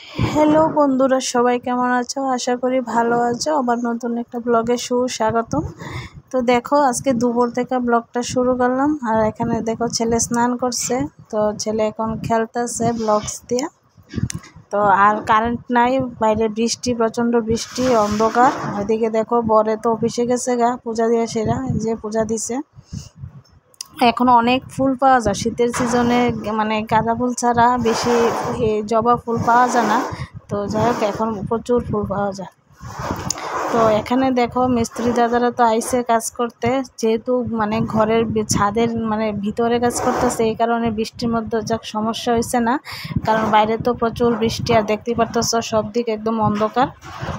Hello বন্ধুরা, সবাই কেমন আছো? আশা করি ভালো আছো। আবার নতুন একটা ব্লগে সুস্বাগতম। তো দেখো, আজকে দুপুর থেকে ব্লগটা শুরু করলাম। আর এখানে দেখো, ছেলে স্নান করছে। তো ছেলে এখন খেলতেছে ব্লগস দিয়ে। তো আর কারেন্ট নাই, বাইরে বৃষ্টি, প্রচণ্ড বৃষ্টি, অন্ধকার। ওইদিকে দেখো, বরে তো অফিসে গেছে গা, পূজা দিয়ে সেরা, যে পূজা দিছে। এখন অনেক ফুল পাওয়া যায় শীতের সিজনে, মানে গাঁদা ফুল ছাড়া বেশি জবা ফুল পাওয়া যায় না। তো যাই হোক, এখন প্রচুর ফুল পাওয়া যায়। তো এখানে দেখো, মিস্ত্রি দাদারা তো আইসে কাজ করতে, যেহেতু মানে ঘরের ছাদের মানে ভিতরে কাজ করতেছে, এই কারণে বৃষ্টির মধ্যে যাক সমস্যা হয়েছে না। কারণ বাইরে তো প্রচুর বৃষ্টি, আর দেখতেই পারতেছ সব দিক একদম অন্ধকার।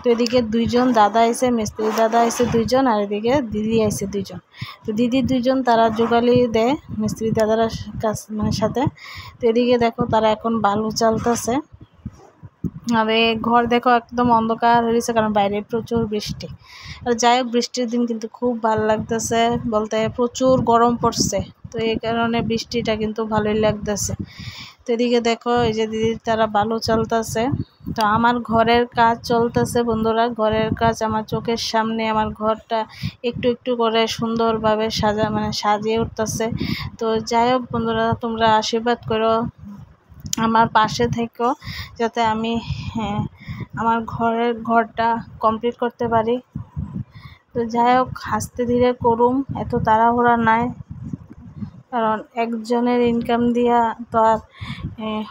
তো এদিকে দুইজন দাদা আইসে, মিস্ত্রি দাদা আইসে দুইজন, আর এদিকে দিদি আইসে দুইজন। তো দিদি দুইজন তারা যোগালি দেয় মিস্ত্রি দাদারা কাজ মানে সাথে। তো এদিকে দেখো, তারা এখন বালু চালতেছে। আর ঘর দেখো একদম অন্ধকার হয়েছে, কারণ বাইরে প্রচুর বৃষ্টি। আর যাই হোক, বৃষ্টির দিন কিন্তু খুব ভালো লাগতেছে, বলতে প্রচুর গরম পড়ছে। তো এই কারণে বৃষ্টিটা কিন্তু ভালোই লাগতেছে। তো এদিকে দেখো, এই যে দিদি তারা বালু চালতেছে। তো আমার ঘরের কাজ চলতেছে বন্ধুরা, ঘরের কাজ আমার চোখের সামনে। আমার ঘরটা একটু একটু করে সুন্দরভাবে সাজিয়ে উঠতেছে। তো যাই হোক বন্ধুরা, তোমরা আশীর্বাদ করো আমার পাশে থেকেও, যাতে আমি আমার ঘরটা কমপ্লিট করতে পারি। তো যাই হোক, আস্তে ধীরে করুম, এত তাড়াহুড়া নাই। কারণ একজনের ইনকাম দিয়া তো আর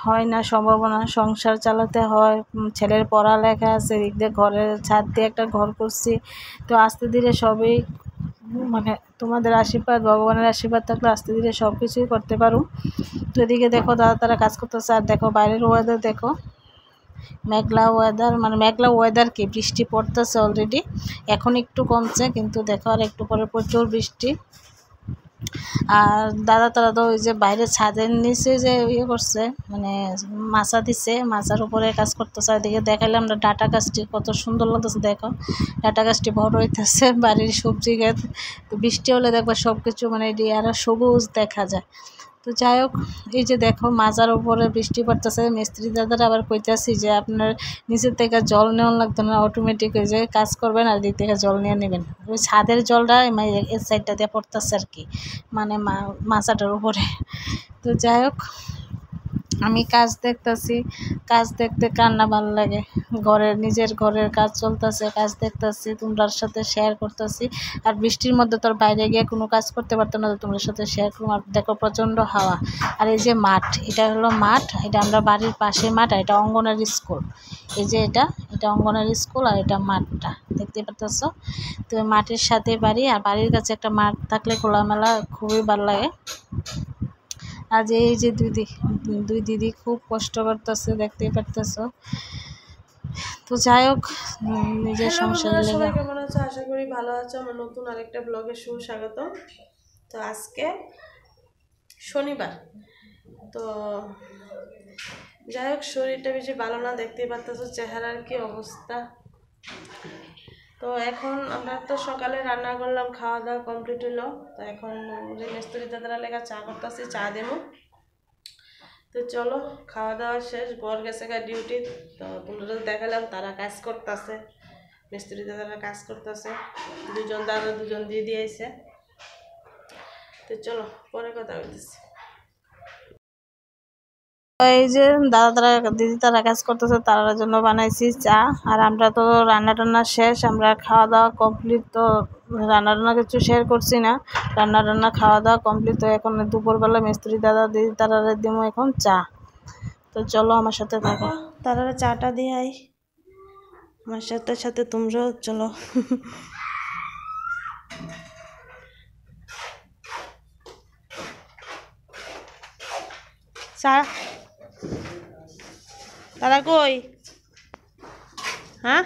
হয় না, সম্ভাবনা। সংসার চালাতে হয়, ছেলের পড়ালেখা আছে, এদিক দিয়ে ঘরের ছাদ দিয়ে একটা ঘর করছি। তো আস্তে ধীরে সবই, মানে তোমাদের আশীর্বাদ, ভগবানের আশীর্বাদ থাকলে আস্তে ধীরে সব কিছুই করতে পারো। তো এদিকে দেখো, তারা কাজ করতেছে। আর দেখো বাইরের ওয়েদার দেখো, মেঘলা ওয়েদার, মানে মেঘলা ওয়েদার কি, বৃষ্টি পড়তেছে অলরেডি। এখন একটু কমছে, কিন্তু দেখো আর একটু পরে প্রচুর বৃষ্টি। আর দাদা তারা তো ওই যে বাইরে ছাদের নিচে যে ইয়ে করছে, মানে মাচা দিছে, মাচার উপরে কাজ করতেছে। এদিকে দেখালাম আমরা ডাটা গাছটি কত সুন্দর লাগতেছে। দেখো, ডাটা গাছটি বড় হইতেছে, বাড়ির সবজি গাছ। তো বৃষ্টি হলে দেখবা সব কিছু মানে আরো সবুজ দেখা যায়। তো যাই হোক, এই যে দেখো মাজার উপরে বৃষ্টি পড়তেছে। মিস্ত্রি দাদারা আবার কইতাছি যে আপনার নিচের থেকে জল নেওয়া লাগতো না, অটোমেটিক ওই যে কাজ করবেন আর দিক থেকে জল নিয়ে নেবেন। ওই ছাদের জলটা এর সাইডটা দিয়ে পড়তেছে আর কি, মানে মাচাটার উপরে। তো যাই হোক, আমি কাজ দেখতেছি, কাজ দেখতে কান্না ভালো লাগে। নিজের ঘরের কাজ চলতেছে, কাজ দেখতেছি, তোমরার সাথে শেয়ার করতেছি। আর বৃষ্টির মধ্যে তোর বাইরে গিয়ে কোনো কাজ করতে পারতো না, তো তোমার সাথে শেয়ার করবো। আর দেখো প্রচণ্ড হাওয়া। আর এই যে মাঠ, এটা হলো মাঠ, এটা আমরা বাড়ির পাশে মাঠ, আর এটা অঙ্গনারী স্কুল। এই যে এটা অঙ্গনারী স্কুল, আর এটা মাঠটা দেখতে পারতেছ। তো মাঠের সাথে বাড়ি, আর বাড়ির কাছে একটা মাঠ থাকলে খোলামেলা খুবই ভালো লাগে। আজ এই যে দুই দিদি খুব কষ্ট করতেছে, দেখতেই পারতেছো। তো যাই হোক, নিজের সংসারে সবাই কেমন আছো? আশা করি ভালো আছো। আমার নতুন আরেকটা ব্লগে সুস্বাগত। তো আজকে শনিবার, তো যাই হোক, শরীরটা বেশি ভালো না, দেখতেই পারতেছো চেহারার কি অবস্থা। তো এখন আমরা তো সকালে রান্না করলাম, খাওয়া দাওয়া কমপ্লিট হলো। তো এখন যে মিস্ত্রি দাদারা লেখা চা করতেছি, চা দেবো। তো চলো, খাওয়া দাওয়া শেষ, বর গেছে গা ডিউটি। তো তোমরা দেখালাম তারা কাজ করতেছে, মিস্ত্রি দাদারা কাজ করতেছে, দুজন দাদা দুজন দিদি আইছে। তো চলো, পরে কথা বলতেছি। এই যে দিদি তারা কাজ করতেছে, তার জন্য বানাইছি চা। আর আমরা তো রান্না টান্না শেষ, আমরা খাওয়া দাওয়া কমপ্লিট। তো রান্না টান্না কিছু শেয়ার করছি না, রান্না খাওয়া দাওয়া কমপ্লিট। তো এখন দুপুরবেলা মিস্ত্রি দাদা দিদি তারা দিব এখন চা। তো চলো আমার সাথে থাকো, তারা চাটা দিয়ে আই, আমার সাথে সাথে তোমরাও চলো। চা দাদা কই? হ্যাঁ,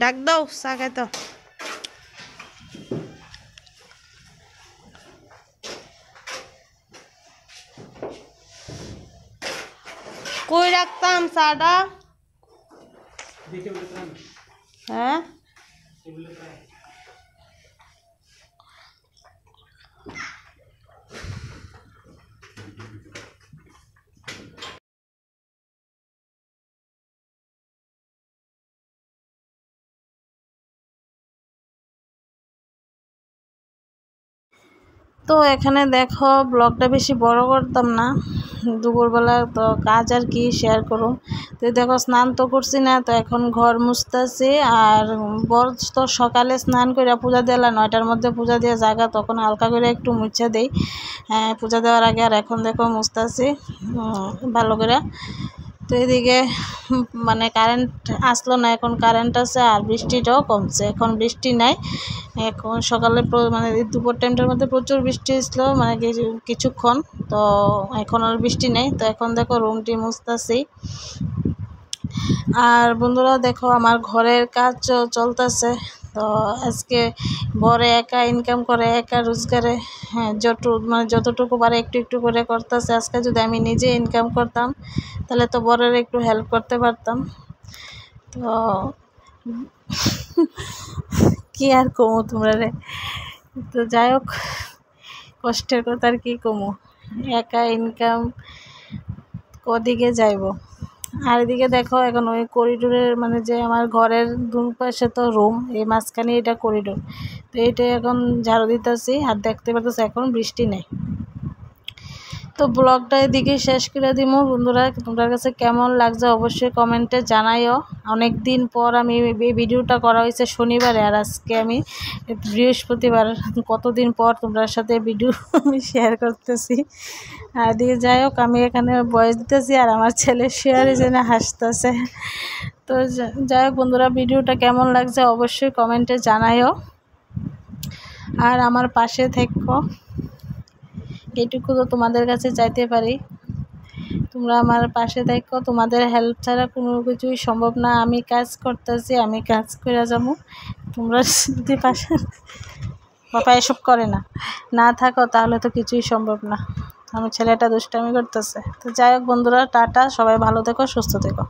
ডাক দাও, চা খাইতো। কই রাখতাম চাটা? হ্যাঁ তো এখানে দেখো ব্লগটা বেশি বড় করতাম না, দুপুরবেলা তো কাজ আর কি শেয়ার করুম। তো দেখো স্নান তো করছি না, তো এখন ঘর মুছতেছি। আর বর তো সকালে স্নান করে পূজা দিলা, 9টার মধ্যে পূজা দিয়ে জায়গা, তখন হালকা করে একটু মুছে দেই পূজা দেওয়ার আগে। আর এখন দেখো মুছতেছি ভালো করে। তো এদিকে মানে কারেন্ট আসলো না, এখন কারেন্ট আছে আর বৃষ্টিটাও কমছে, এখন বৃষ্টি নাই। এখন সকালে মানে দুপুর টাইমটার মধ্যে প্রচুর বৃষ্টি হয়েছিল, মানে কিছুক্ষণ। তো এখন আর বৃষ্টি নেই। তো এখন দেখো রুমটি মুছতেছি। আর বন্ধুরা দেখো আমার ঘরের কাজ চলতেছে। তো আজকে বরে একা ইনকাম করে, একা রোজগারে, হ্যাঁ যতটুকু পারে একটু একটু করে করতেছে। আজকে যদি আমি নিজে ইনকাম করতাম তাহলে তো বরের একটু হেল্প করতে পারতাম। তো কি আর কমু তোমরা রে। তো যাই হোক, কষ্টের কথা আর কি কমু, একা ইনকাম ওদিকে যাইব। আর এদিকে দেখো এখন ওই করিডোরের মানে যে আমার ঘরের দুই পাশে তো রুম, এই মাঝখানে এটা করিডোর। তো এইটা এখন ঝাড়ু দিতেছি। আর দেখতে পাচ্ছি এখন বৃষ্টি নেই। তো ব্লগটা এদিকে শেষ করে দিব বন্ধুরা। তোমাদের কাছে কেমন লাগছে অবশ্যই কমেন্টে জানাইও। অনেক দিন পর আমি এই ভিডিওটা করা হয়েছে শনিবারে, আর আজকে আমি বৃহস্পতিবার। কতদিন পর তোমাদের সাথে ভিডিও আমি শেয়ার করতেছি। আর দিয়ে যাই হোক, আমি এখানে ভয়েস দিতেছি আর আমার ছেলে শেয়ারে যেন হাসতেছে। তো যাই হোক বন্ধুরা, ভিডিওটা কেমন লাগছে অবশ্যই কমেন্টে জানাইও। আর আমার পাশে থেকো, এইটুকু তো তোমাদের কাছে চাইতে পারি। তোমরা আমার পাশে থাকো, তোমাদের হেল্প ছাড়া কোনো কিছুই সম্ভব না। আমি কাজ করতেছি, আমি কাজ করে যাবো, তোমরা যদি পাশে বাবা এসব করে না থাকো তাহলে তো কিছুই সম্ভব না। আমার ছেলেটা দুষ্টামি করতেছে। তো যাই হোক বন্ধুরা, টাটা, সবাই ভালো থেকো, সুস্থ থেকো।